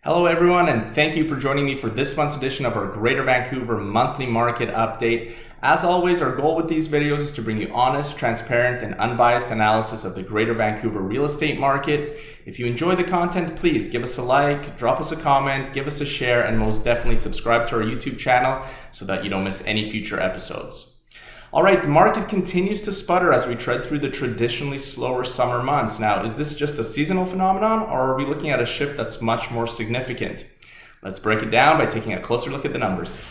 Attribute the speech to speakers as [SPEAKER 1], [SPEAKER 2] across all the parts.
[SPEAKER 1] Hello everyone, and thank you for joining me for this month's edition of our Greater Vancouver monthly market update. As always, our goal with these videos is to bring you honest, transparent, and unbiased analysis of the Greater Vancouver real estate market. If you enjoy the content, please give us a like, drop us a comment, give us a share, and most definitely subscribe to our YouTube channel so that you don't miss any future episodes. All right, the market continues to sputter as we tread through the traditionally slower summer months. Now, is this just a seasonal phenomenon, or are we looking at a shift that's much more significant? Let's break it down by taking a closer look at the numbers.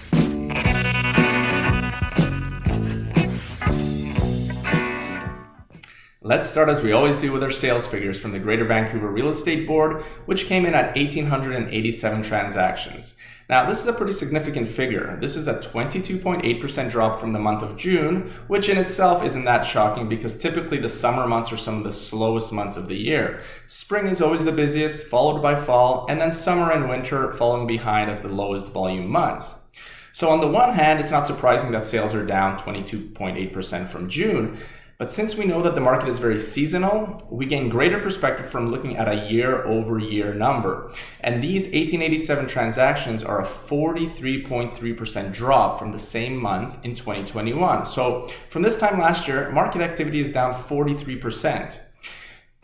[SPEAKER 1] Let's start as we always do with our sales figures from the Greater Vancouver Real Estate Board, which came in at 1,887 transactions. Now, this is a pretty significant figure. This is a 22.8% drop from the month of June, which in itself isn't that shocking because typically the summer months are some of the slowest months of the year. Spring is always the busiest, followed by fall, and then summer and winter following behind as the lowest volume months. So on the one hand, it's not surprising that sales are down 22.8% from June, but since we know that the market is very seasonal, we gain greater perspective from looking at a year-over-year number. And these 1,887 transactions are a 43.3% drop from the same month in 2021. So from this time last year, market activity is down 43%.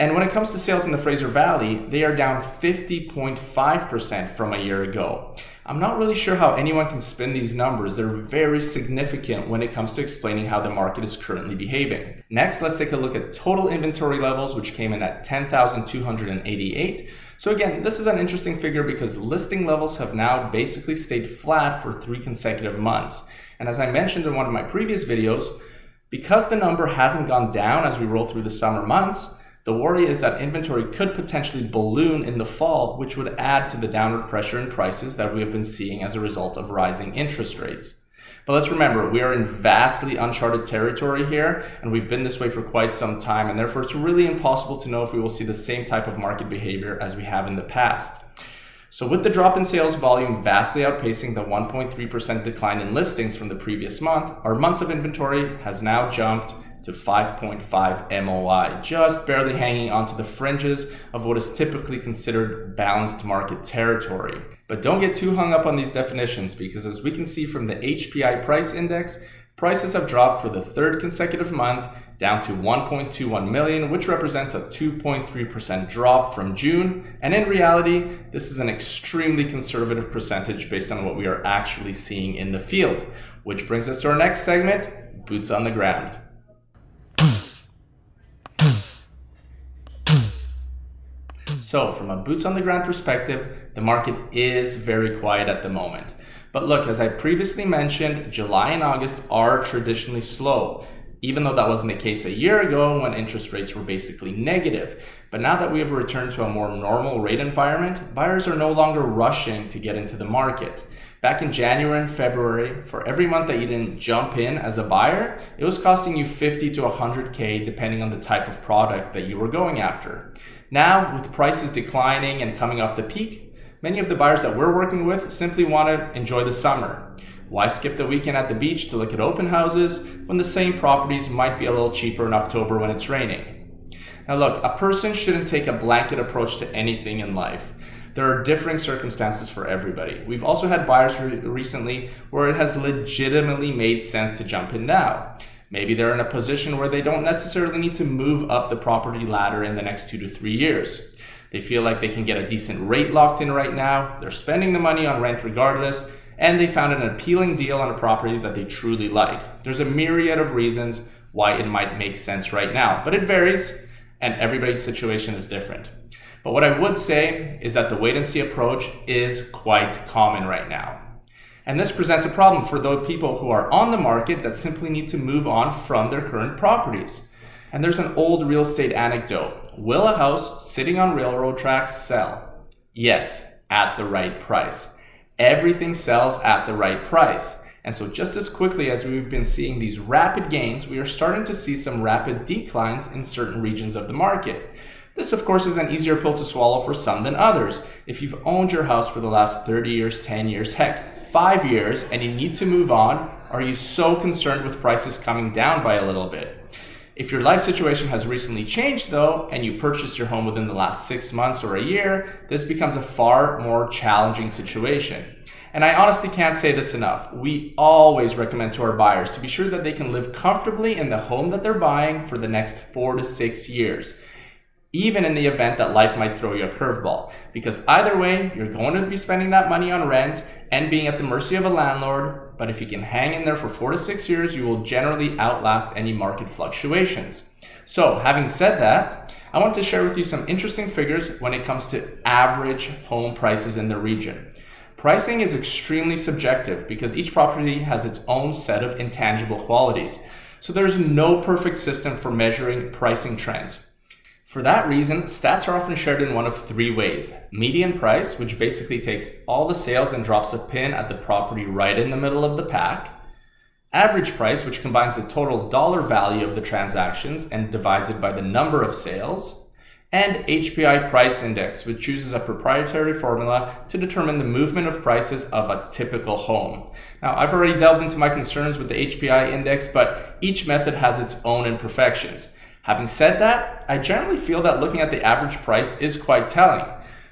[SPEAKER 1] And when it comes to sales in the Fraser Valley, they are down 50.5% from a year ago. I'm not really sure how anyone can spin these numbers. They're very significant when it comes to explaining how the market is currently behaving. Next, let's take a look at total inventory levels, which came in at 10,288. So again, this is an interesting figure because listing levels have now basically stayed flat for 3 consecutive months. And as I mentioned in one of my previous videos, because the number hasn't gone down as we roll through the summer months, the worry is that inventory could potentially balloon in the fall, which would add to the downward pressure in prices that we have been seeing as a result of rising interest rates. But let's remember, we are in vastly uncharted territory here, and we've been this way for quite some time, and therefore it's really impossible to know if we will see the same type of market behavior as we have in the past. So with the drop in sales volume vastly outpacing the 1.3% decline in listings from the previous month, our months of inventory has now jumped to 5.5 MOI, just barely hanging onto the fringes of what is typically considered balanced market territory. But don't get too hung up on these definitions because as we can see from the HPI price index, prices have dropped for the 3rd consecutive month down to 1.21 million, which represents a 2.3% drop from June. And in reality, this is an extremely conservative percentage based on what we are actually seeing in the field. Which brings us to our next segment, boots on the ground. So from a boots on the ground perspective, the market is very quiet at the moment. But look, as I previously mentioned, July and August are traditionally slow, even though that wasn't the case a year ago when interest rates were basically negative. But now that we have returned to a more normal rate environment, buyers are no longer rushing to get into the market. Back in January and February, for every month that you didn't jump in as a buyer, it was costing you $50 to $100K depending on the type of product that you were going after. Now, with prices declining and coming off the peak, many of the buyers that we're working with simply want to enjoy the summer. Why skip the weekend at the beach to look at open houses when the same properties might be a little cheaper in October when it's raining? Now look, a person shouldn't take a blanket approach to anything in life. There are differing circumstances for everybody. We've also had buyers recently where it has legitimately made sense to jump in now. Maybe they're in a position where they don't necessarily need to move up the property ladder in the next 2 to 3 years. They feel like they can get a decent rate locked in right now, they're spending the money on rent regardless, and they found an appealing deal on a property that they truly like. There's a myriad of reasons why it might make sense right now, but it varies, and everybody's situation is different. But what I would say is that the wait and see approach is quite common right now. And this presents a problem for those people who are on the market that simply need to move on from their current properties. And there's an old real estate anecdote. Will a house sitting on railroad tracks sell? Yes, at the right price. Everything sells at the right price. And so just as quickly as we've been seeing these rapid gains, we are starting to see some rapid declines in certain regions of the market. This, of course, is an easier pill to swallow for some than others. If you've owned your house for the last 30 years, 10 years, heck, 5 years, and you need to move on, are you so concerned with prices coming down by a little bit? If your life situation has recently changed though, and you purchased your home within the last 6 months or a year, this becomes a far more challenging situation. And I honestly can't say this enough. We always recommend to our buyers to be sure that they can live comfortably in the home that they're buying for the next 4 to 6 years, even in the event that life might throw you a curveball. Because either way, you're going to be spending that money on rent and being at the mercy of a landlord. But if you can hang in there for 4 to 6 years, you will generally outlast any market fluctuations. So having said that, I want to share with you some interesting figures when it comes to average home prices in the region. Pricing is extremely subjective because each property has its own set of intangible qualities. So there's no perfect system for measuring pricing trends. For that reason, stats are often shared in one of 3 ways. Median price, which basically takes all the sales and drops a pin at the property right in the middle of the pack. Average price, which combines the total dollar value of the transactions and divides it by the number of sales. And HPI price index, which uses a proprietary formula to determine the movement of prices of a typical home. Now, I've already delved into my concerns with the HPI index, but each method has its own imperfections. Having said that, I generally feel that looking at the average price is quite telling.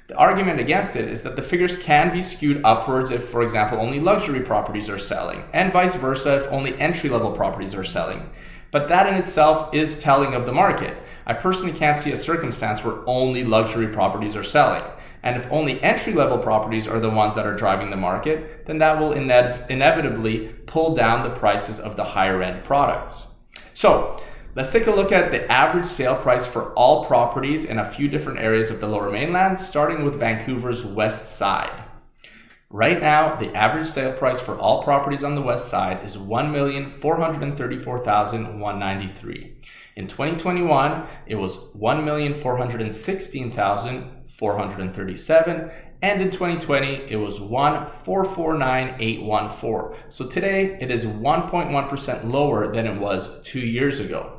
[SPEAKER 1] The argument against it is that the figures can be skewed upwards if, for example, only luxury properties are selling, and vice versa if only entry-level properties are selling. But that in itself is telling of the market. I personally can't see a circumstance where only luxury properties are selling. And if only entry-level properties are the ones that are driving the market, then that will inevitably pull down the prices of the higher-end products. So, let's take a look at the average sale price for all properties in a few different areas of the Lower Mainland, starting with Vancouver's west side. Right now, the average sale price for all properties on the west side is $1,434,193. In 2021, it was $1,416,437, and in 2020, it was $1,449,814. So today, it is 1.1% lower than it was 2 years ago.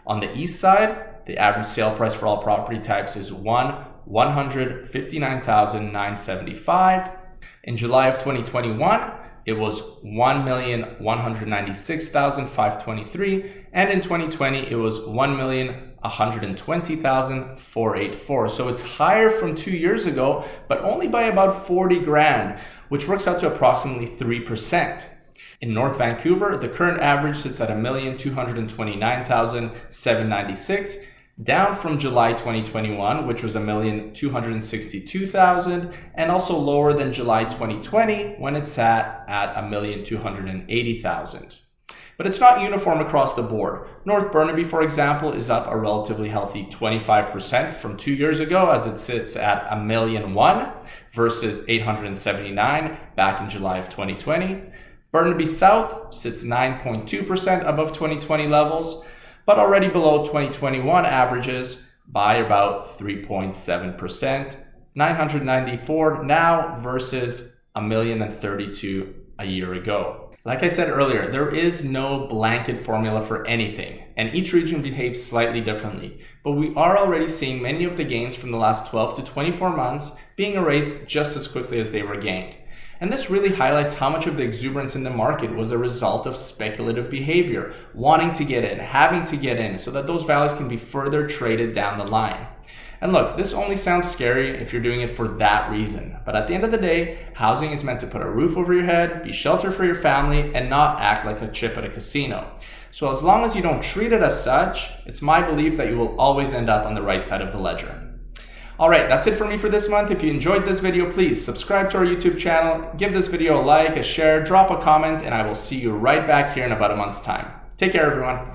[SPEAKER 1] On the east side, the average sale price for all property types is $159,975. In July of 2021, it was $1,196,523, and in 2020, it was $1,120,484. So it's higher from 2 years ago, but only by about 40 grand, which works out to approximately 3%. In North Vancouver, the current average sits at $1,229,796, down from July 2021, which was $1,262,000, and also lower than July 2020, when it sat at $1,280,000. But it's not uniform across the board. North Burnaby, for example, is up a relatively healthy 25% from 2 years ago, as it sits at $1,001,000 versus $879,000 back in July of 2020. Burnaby South sits 9.2% above 2020 levels, but already below 2021 averages by about 3.7%, 994 now versus $1,032,000 a year ago. Like I said earlier, there is no blanket formula for anything, and each region behaves slightly differently. But we are already seeing many of the gains from the last 12 to 24 months being erased just as quickly as they were gained. And this really highlights how much of the exuberance in the market was a result of speculative behavior, wanting to get in, having to get in, so that those values can be further traded down the line. And look, this only sounds scary if you're doing it for that reason. But at the end of the day, housing is meant to put a roof over your head, be shelter for your family, and not act like a chip at a casino. So as long as you don't treat it as such, it's my belief that you will always end up on the right side of the ledger. Alright, that's it for me for this month. If you enjoyed this video, please subscribe to our YouTube channel, give this video a like, a share, drop a comment, and I will see you right back here in about a month's time. Take care, everyone.